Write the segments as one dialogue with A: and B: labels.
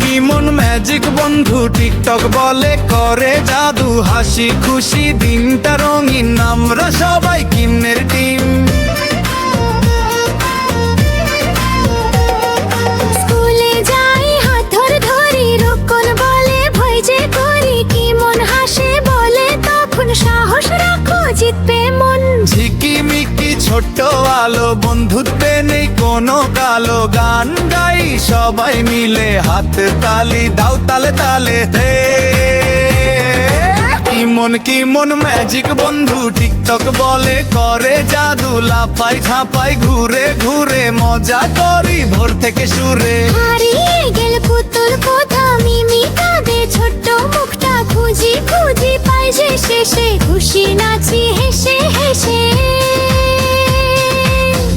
A: কি মন ম্যাজিক বন্ধু টিকটক বলে করে জাদু, হাসি খুশি দিনটা রঙিন, আমরা সবাই কিন্নের টিম।
B: স্কুলে যাই হাত ধরে ধরি, রোকন বলে ভয় যে করি, কি মন হাসে বলে তখন সাহস রাখো জিতবে মন।
A: ঝিকিমিকি ছোট্ট আলো, বন্ধুত্বে নেই কোনো কালো, গান গাই সবাই মিলে হাত তালি দাও তালে তালে। কি মন ম্যাজিক বন্ধু টিকটক বলে করে জাদু, লাফাই ঝাঁপাই ঘুরে ঘুরে মজা করি ভোর থেকে সুরে।
B: হারিয়ে গেল পুতুল কোথা, মিমি কাঁদে ছোট্ট মুখটা খুঁজি খুঁজি পাই যে শেষে, খুশি নাচি হেসে হেসে।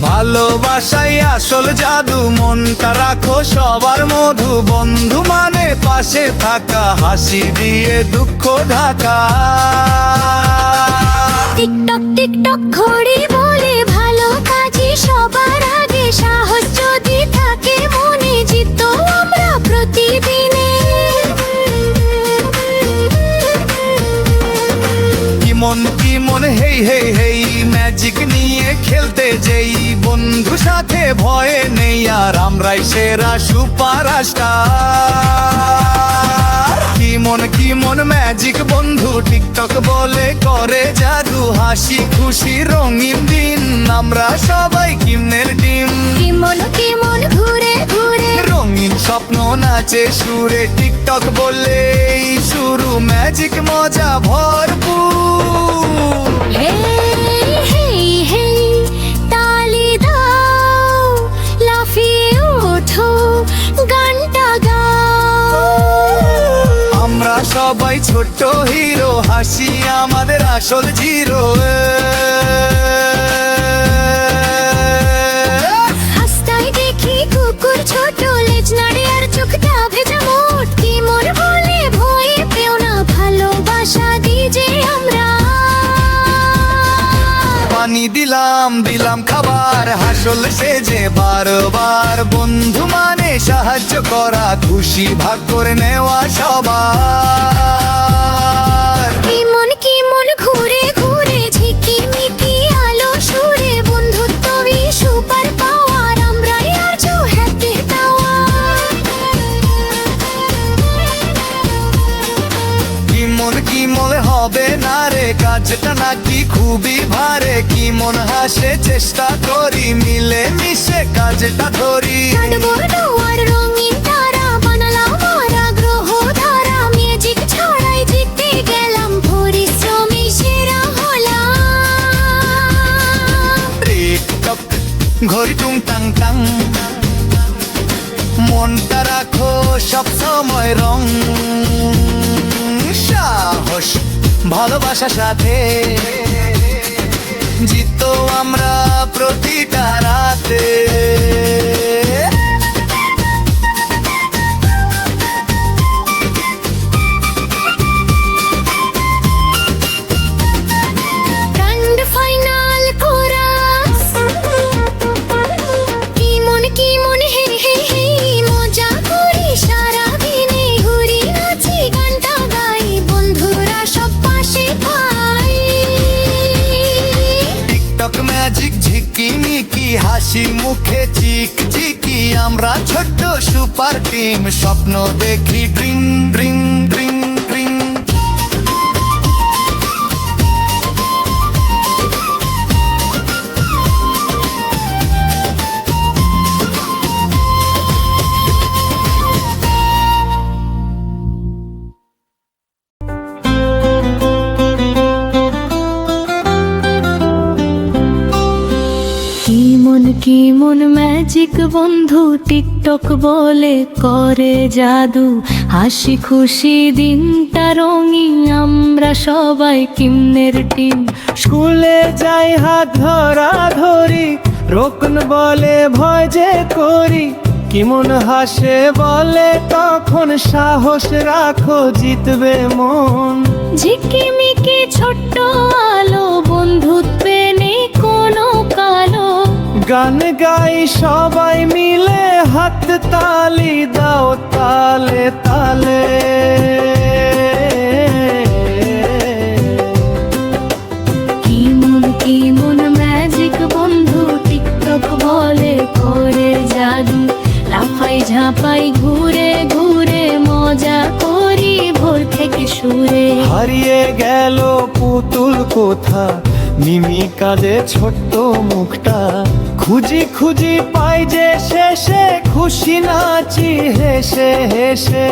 A: ভালোবাসাই আসল জাদু, মনটা রাখো সবার মধু, বন্ধু মানে পাশে থাকা, হাসি দিয়ে দুঃখ ঢাকা।
B: টিকটক টিকটক ঘড়ি বলে ভালো কাজই সবার আগে, সাহস যদি থাকে মনে জিতো আমরা প্রতিদিনে।
A: কি মন হেই হেই হেই, ম্যাজিক নিয়ে খেলতে যেই, বন্ধু সাথে ভয়ে নেই আর আমরাই সেরা সুপারস্টার। কি মন ম্যাজিক বন্ধু টিকটক বলে করে জাদু, হাসি খুশি রঙিন দিন, আমরা সবাই কিন্নের টিম।
B: কি মন ঘুরে ঘুরে
A: রঙিন স্বপ্ন নাচে সুরে, টিকটক বলে শুরু ম্যাজিক মজা ভরপুর।
B: হেই হেই হেই তালি দাও, লাফিয়ে ওঠো গানটা গাও।
A: আমরা সবাই ছোট্ট হিরো, হাসি আমাদের আসল জিরো।
B: হাসতাই দেখি কুকুর ছোট, লেজ নাড়ে আর চোখটা ভেজা মোট, কি মন বলে ভয়ে পেও না, ভালোবাসা দিই যে আমরা।
A: পানি দিলাম খাবার, হাসল সেজে বারবার, বন্ধু মানে সাহায্য করা, খুশি ভাগ করে নেওয়া সবার।
B: কি মন ঘুরে ঘুরে ঝিকিমিকি আলো সুরে, বন্ধুত্ব সুপার পাওয়ার, আমরাই আছো হ্যাপি টাওয়ার।
A: কি মনে হবে না রে কাজটা নাকি খুবই ভারে, কি মন হাসে চেষ্টা করি মিলে মিশে কাজটা ধরি।
B: কাটবো আর রঙিন তারা, বানালাম মারা গ্রহ ধারা, ম্যাজিক ছড়াই জিতে গেলাম, পরিশ্রমী সেরা হলাম।
A: টিকটক ঘড়ি টুং টাং টাং, মনটা রাখো সব সময় রং, সাহস ভালোবাসা সাথে জিতো আমরা প্রতিটা রাতে।
B: গ্র্যান্ড ফাইনাল কোরাস, কি মন হে হে হে, মজা করি সারা দিনে, ঘুরি নাচি গানটা গাই, বন্ধুরা সব পাশে পাই।
A: টিকটক ম্যাজিক ঝিকিমিকি হাসি মুখে চিক চিকি, আমরা ছোট্ট সুপার টিম, স্বপ্ন দেখি ড্রিং ড্রিং ড্রিং ড্রিং।
B: কি মন ম্যাজিক বন্ধু টিকটক বলে করে জাদু, হাসি খুশি দিনটা রঙিন, আমরা সবাই কিন্নের টিম।
C: স্কুলে যাই হাত ধরা ধরি, রোকন বলে ভয় যে করি, কি মন হাসে বলে তখন সাহস রাখো জিতবে মন।
B: ঝিকিমিকি ছোট্ট আলো, বন্ধুত্বে নেই কোনো কালো,
C: গান গাই সবাই মিলে হাত তালি দাও তালে তালে।
B: কি মন ম্যাজিক বন্ধু টিকটক বলে করে জাদু, লাফাই ঝাপাই ঘুরে ঘুরে মজা করি ভোর থেকে সুরে।
C: হারিয়ে গেল পুতুল কোথা, মিমি কাঁদে ছোট্ট মুখটা, খুঁজি খুঁজি পাই যে শেষে খুশি নাচি হেসে হেসে।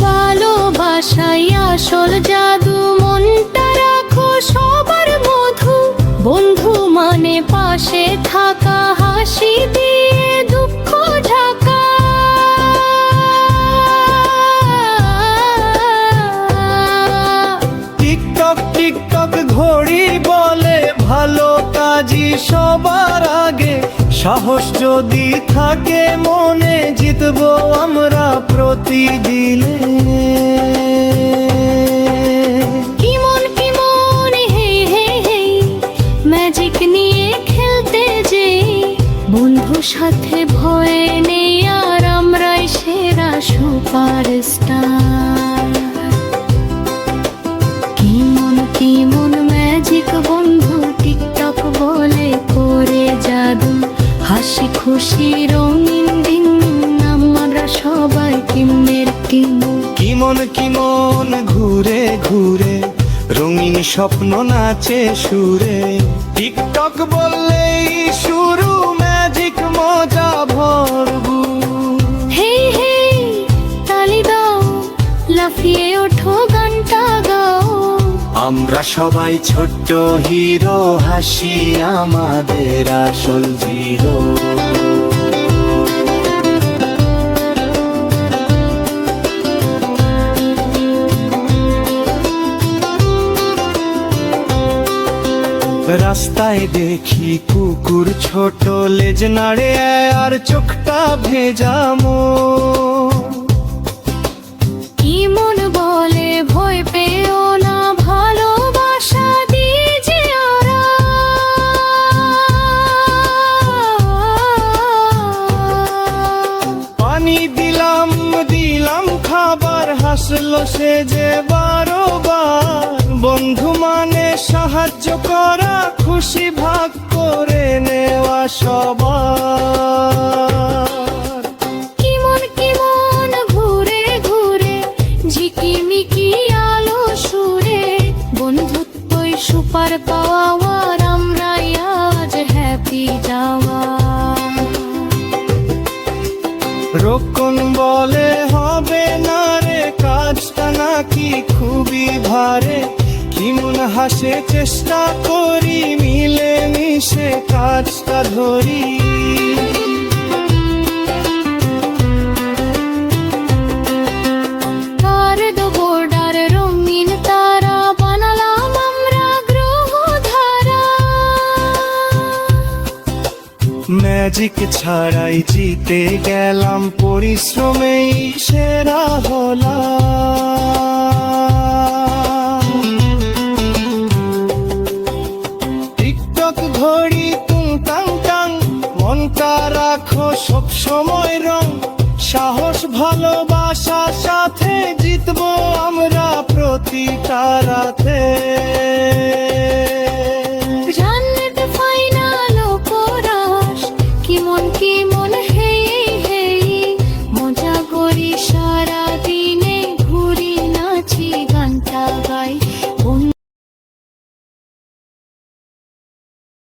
B: ভালোবাসাই আসল জাদু, মনটা রাখো সবার মধু, বন্ধু মানে পাশে থাকা, হাসি দিয়ে দুঃখ ঢাকা।
C: টিকটক টিকটক ঘড়ি বলে ভালো কাজই সবার আগে, সাহস যদি থাকে মনে জিতবো আমরা প্রতিদিনে।
B: কি মন হে হে হে ম্যাজিক নিয়ে খেলতে যে, বন্ধুর সাথে ভয় নেই আর আমরাই সেরা সুপারস্টার। কি মন ম্যাজিক বন্ধু টিকটক বলে করে জাদু, হাসি খুশি রঙিন দিন আমরা সবাই টিমের টিম।
C: কি মন ঘুরে ঘুরে রঙিন স্বপ্ন নাচে সুরে, টিকটক বললেই শুরু ম্যাজিক মজা ভরবু।
B: হে হে তালি দাও, লাফিয়ে ওঠো গানটা গাও,
C: আমরা সবাই ছোট্ট হিরো, হাসি আমাদের আসল জিরো। রাস্তায় দেখি কুকুর ছোট লেজ নাড়ে আর চোখটা ভেজামো।
B: কি মন বলে ভয় পেও না, ভালোবাসা দিয়ে যে
C: পানি দিলাম খাবার, হাসলো সে যে বারবার, বন্ধু মানে সাহায্য করা, খুশি ভাগ করে নেওয়া সবার।
B: কি মন ঘুরে ঘুরে ঝিকিমিকি আলো সুরে, বন্ধুত্বই সুপার পাওয়ার আমরাই আজ হ্যাপি যাওয়া।
C: রোকন বলে হবে না রে কাজটা নাকি খুবই ভারে, কি মন হাসে চেষ্টা করি মিলে মিশে কাজটা ধরি।
B: তার বর্ডার রঙিন তারা বানালাম আমরা গ্রহ ধারা,
C: ম্যাজিক ছাড়াই জিতে গেলাম, পরিশ্রমেই সেরা হলাম। টিকটক ঘড়ি তুং টাং টাং, মনটা রাখো সব সময় রং, সাহস ভালোবাসার সাথে জিতবো আমরা প্রতিটা রাতে।